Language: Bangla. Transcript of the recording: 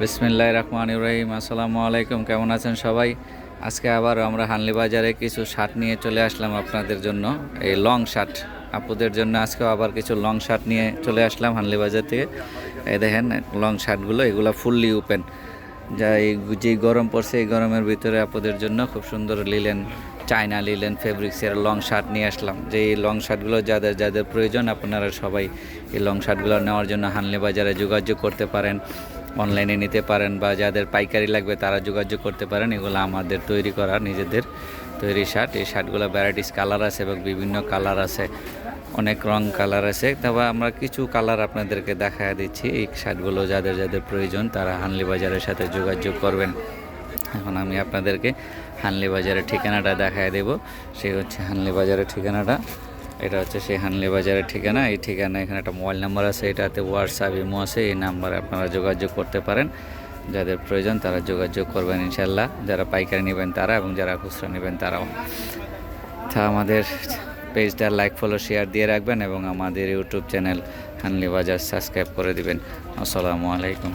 বিসমিল্লাহির রহমানির রহিম। আসসালামু আলাইকুম। কেমন আছেন সবাই? আজকে আবার আমরা হানলি বাজারে কিছু শার্ট নিয়ে চলে আসলাম আপনাদের জন্য। এই লং শার্ট আপুদের জন্য আজকেও আবার কিছু লং শার্ট নিয়ে চলে আসলাম হানলি বাজার থেকে। এই দেখেন লং শার্টগুলো, এগুলো ফুললি ওপেন। যা এই যেই গরম পড়ছে, এই গরমের ভিতরে আপুদের জন্য খুব সুন্দর লিলেন, চায়না লিলেন ফেব্রিক্সের লং শার্ট নিয়ে আসলাম। যে এই লং শার্টগুলো যাদের যাদের প্রয়োজন, আপনারা সবাই এই লং শার্টগুলো নেওয়ার জন্য হানলি বাজারে যোগাযোগ করতে পারেন, অনলাইনে নিতে পারেন, বা যাদের পাইকারি লাগবে তারা যোগাযোগ করতে পারেন। এগুলো আমাদের তৈরি করা, নিজেদের তৈরি শার্ট। এই শার্টগুলো ভ্যারাইটিস কালার আছে এবং বিভিন্ন কালার আছে, অনেক রং কালার আছে। তবে আমরা কিছু কালার আপনাদেরকে দেখায় দিচ্ছি। এই শার্টগুলো যাদের যাদের প্রয়োজন তারা হানলি বাজারের সাথে যোগাযোগ করবেন। এখন আমি আপনাদেরকে হানলি বাজারের ঠিকানাটা দেখায় দেব। সেই হচ্ছে হানলি বাজারের ঠিকানাটা। এটা হচ্ছে সেই হানলি বাজারের ঠিকানা। এই ঠিকানা এখানে একটা মোবাইল নাম্বার আছে, এটাতে হোয়াটসঅ্যাপ ইমো আছে। এই নাম্বারে আপনারা যোগাযোগ করতে পারেন। যাদের প্রয়োজন তারা যোগাযোগ করবেন ইনশাল্লাহ। যারা পাইকারি নেবেন তারা, এবং যারা খুচরা নেবেন তারাও। তা আমাদের পেজটা লাইক, ফলো, শেয়ার দিয়ে রাখবেন, এবং আমাদের ইউটিউব চ্যানেল হানলি বাজার সাবস্ক্রাইব করে দিবেন। আসসালামু আলাইকুম।